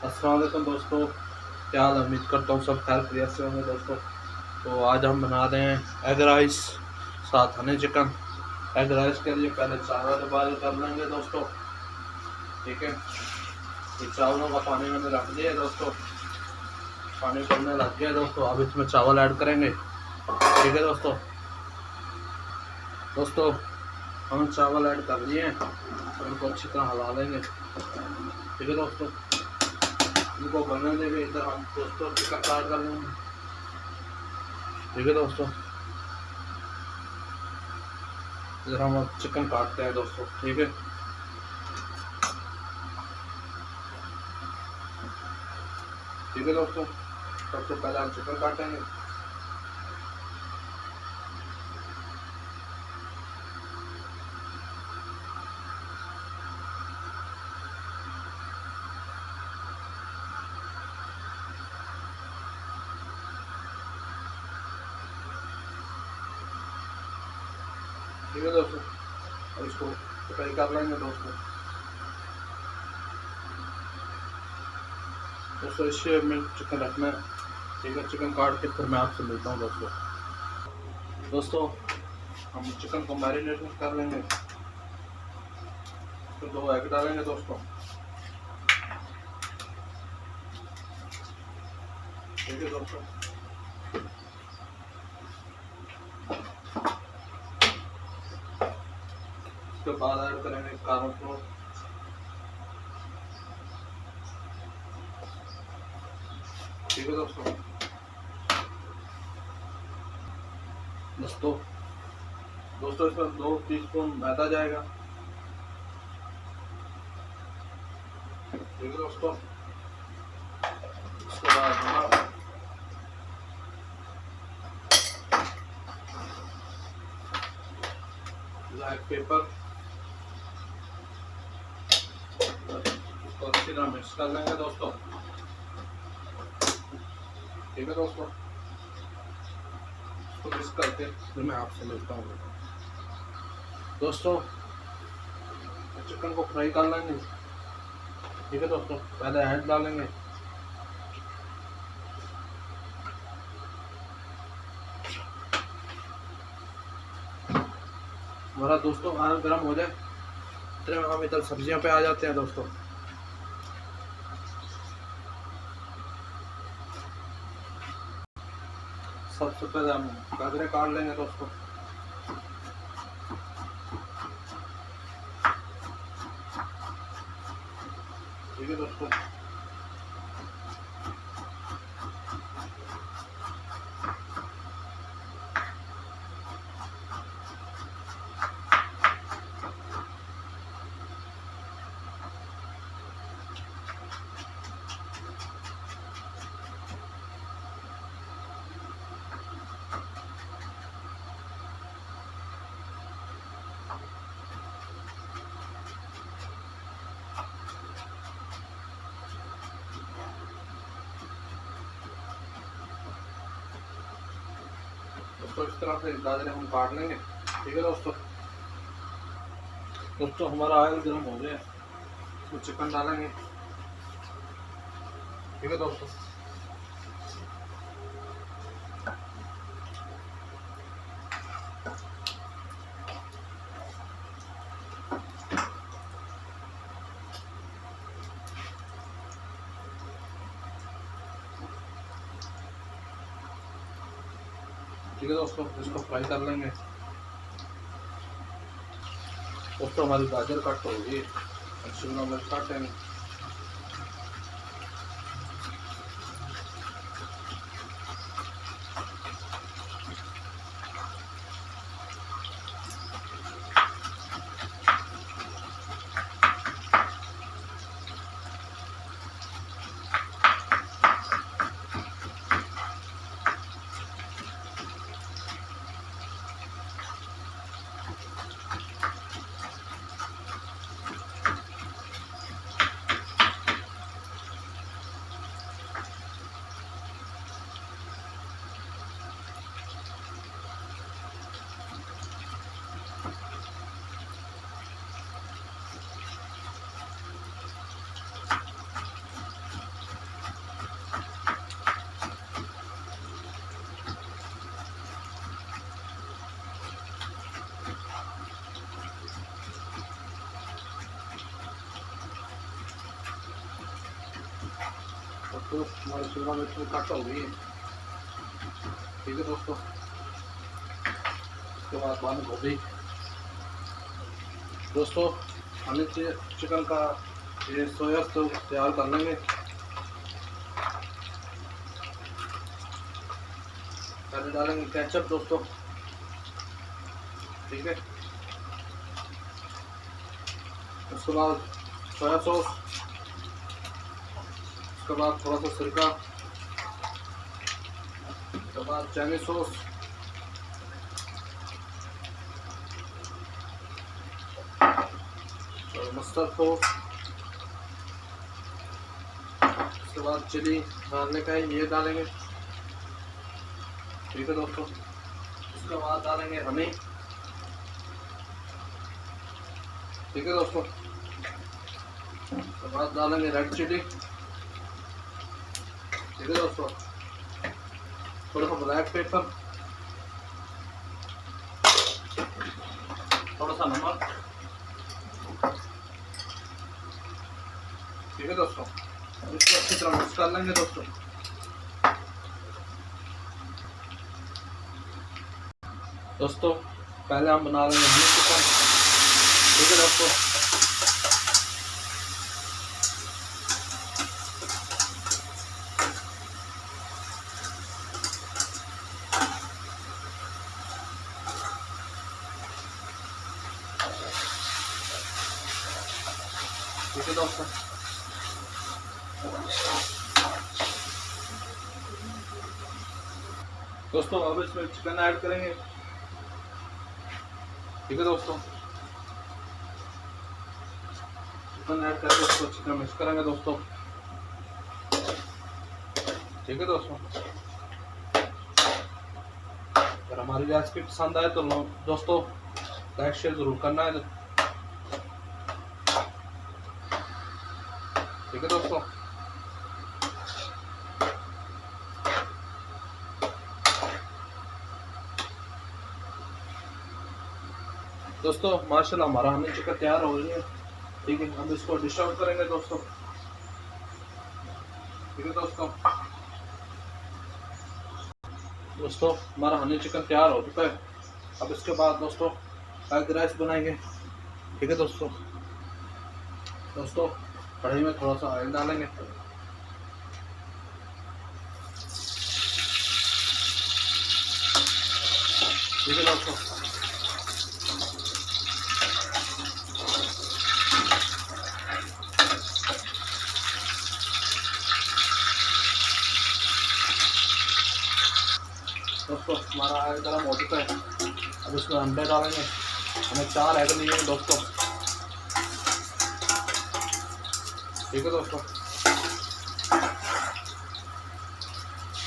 अस्सलाम वालेकुम दोस्तों, क्या हाल है? उम्मीद करता हूँ सब खैर खैरियत से होंगे दोस्तों। तो आज हम बना रहे हैं एग राइस, साथ हनी चिकन। एग राइस के लिए पहले चावल बॉयल कर लेंगे दोस्तों, ठीक है। ये चावलों का पानी मैंने रख दिया है दोस्तों, पानी उबलने लग गया दोस्तों। अब इसमें चावल ऐड करेंगे, ठीक है दोस्तों। दोस्तों हम चावल ऐड कर दिए हैं, इनको अच्छी तरह हिला लेंगे, ठीक है दोस्तों। इनको बनने देंगे, इधर हम दोस्तों चिकन काट कर लेंगे, ठीक है दोस्तों। इधर हम अब चिकन काटते हैं दोस्तों, ठीक है। ठीक है दोस्तों, सबसे पहले हम चिकन काटेंगे। ठीक है दोस्तों, और इसको फ्राई कर लेंगे दोस्तों। दोस्तों इस शेप में चिकन रखना है, ठीक है। चिकन काट के फिर मैं आपसे मिलता हूँ दोस्तों। दोस्तों हम चिकन को मैरिनेट कर लेंगे, फिर 2 एग डालेंगे दोस्तों, ठीक है दोस्तों। उसके बाद ऐड करेंगे कॉर्नफ्लोर, ठीक है दोस्तों। दोस्तों इसमें 2 टीस्पून मैदा जाएगा, ठीक है दोस्तों। उसके बाद नमक, ब्लैक पेपर, इसको अच्छी तरह मिक्स कर लेंगे दोस्तों, ठीक है दोस्तों। इसको मिक्स करके फिर मैं आपसे मिलता हूँ दोस्तों। चिकन को फ्राई कर लेंगे, ठीक है दोस्तों। पहले हैड डालेंगे, हमारा दोस्तों आयल गर्म हो जाए इतने में हम इधर सब्जियों पे आ जाते हैं दोस्तों। सबसे पहले हम गाजरें काट लेंगे दोस्तों, ठीक है दोस्तों। तो इस तरह से गाजरें हम काट लेंगे, ठीक है दोस्तों। दोस्तों हमारा ऑयल गर्म हो गया, इसमें चिकन डालेंगे, ठीक है दोस्तों। ठीक है दोस्तों, इसको फ्राई कर लेंगे दोस्तों। हमारी गाजर कट हो गई, शिमला मिर्च काटेंगे, तो हमारी शिमला मिर्च में कट हो गई है। ठीक है दोस्तों, उसके बाद बंद गोभी। दोस्तों हमें चिकन का ये सोया सॉस तैयार कर लेंगे। पहले डालेंगे केचप दोस्तों। ठीक है, उसके बाद सोया सॉस, उसके बाद थोड़ा सा सिरका, उसके बाद चाइनीज सॉस, और मस्टर्ड सॉस, उसके बाद चिली डालने का है ये डालेंगे। ठीक है दोस्तों, उसके बाद डालेंगे हनी। ठीक है दोस्तों, उसके बाद डालेंगे रेड चिली। ठीक है दोस्तों, थोड़ा सा ब्लैक पेपर, थोड़ा सा नमक। ठीक है दोस्तों, इसको अच्छी तरह मिक्स कर लेंगे दोस्तों। दोस्तों पहले हम बना लेंगे हनी चिकन। ठीक है दोस्तों, ठीक है दोस्तों, दोस्तों अब इसमें चिकन ऐड करेंगे। ठीक है दोस्तों, चिकन ऐड करके उसको चिकन मिक्स करेंगे दोस्तों। ठीक है दोस्तों, अगर हमारी रेसिपी पसंद आए तो दोस्तों लाइक शेयर जरूर करना है। ठीक है दोस्तों, दोस्तों माशाल्लाह हमारा हनी चिकन तैयार हो गई है। ठीक है, हम इसको डिश आउट करेंगे दोस्तों। ठीक है दोस्तों, दोस्तों हमारा हनी चिकन तैयार हो चुका है। अब इसके बाद दोस्तों एग राइस बनाएंगे। ठीक है दोस्तों, दोस्तों कढ़ाई में थोड़ा सा ऑयल डालेंगे। ठीक है दोस्तों, दोस्तों हमारा ऑयल गर्म हो चुका है। अब इसमें अंडे डालेंगे। हमें 4 एग लिए हैं दोस्तों। ठीक है दोस्तों,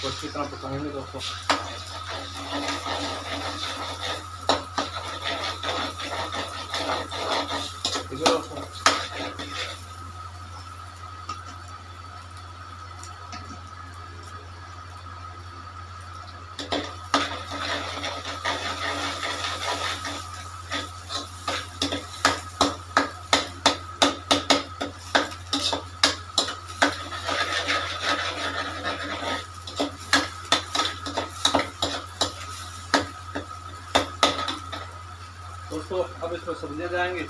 तो अच्छी तरह पकाएंगे दोस्तों। ठीक है दोस्तों, दोस्तों अब इसमें सब्जियां जाएंगी।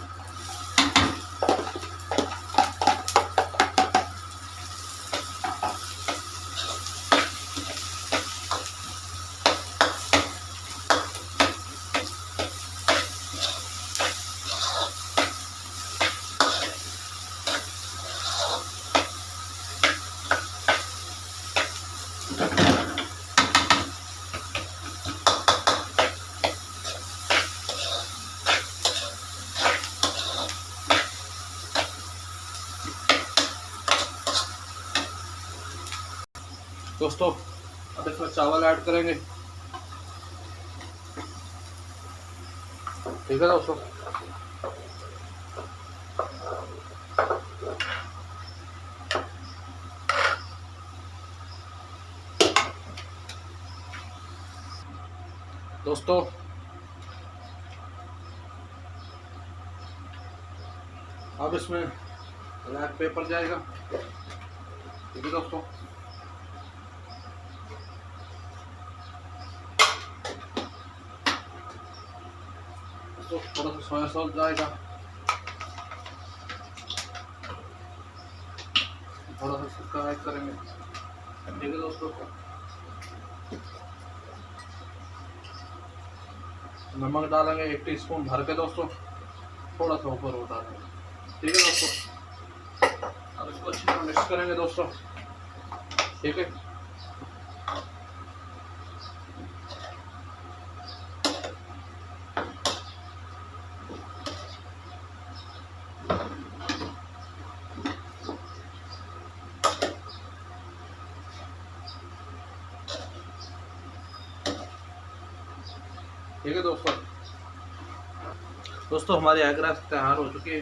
दोस्तों अब इसमें चावल ऐड करेंगे। ठीक है दोस्तों, दोस्तों अब इसमें ब्लैक पेपर जाएगा। ठीक है दोस्तों, दोस्तों, थोड़ा सा सोया सॉस जाएगा, थोड़ा सा सिरका ऐड करेंगे। ठीक है दोस्तों, नमक डालेंगे 1 टीस्पून भर के दोस्तों, थोड़ा सा ऊपर वो डालेंगे। ठीक है दोस्तों, अब इसको अच्छी तरह मिक्स करेंगे दोस्तों। ठीक है, ठीक है दोस्तों हमारी एग राइस तैयार हो चुकी है।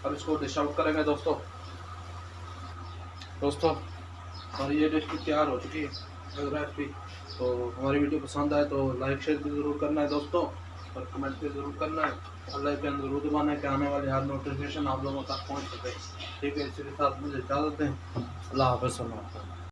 अब इसको डिश आउट करेंगे दोस्तों। हमारी ये डिश भी तैयार हो चुकी है, एग राइस भी। तो हमारी वीडियो पसंद आए तो लाइक शेयर भी ज़रूर करना है दोस्तों, और कमेंट भी ज़रूर करना है, और लाइक बटन ज़रूर दबाना है कि आने वाले हर नोटिफिकेशन आप लोगों तक पहुँच सके। ठीक है, इसी के साथ मुझे इजाज़त दें। अल्लाह हाफ़िज़।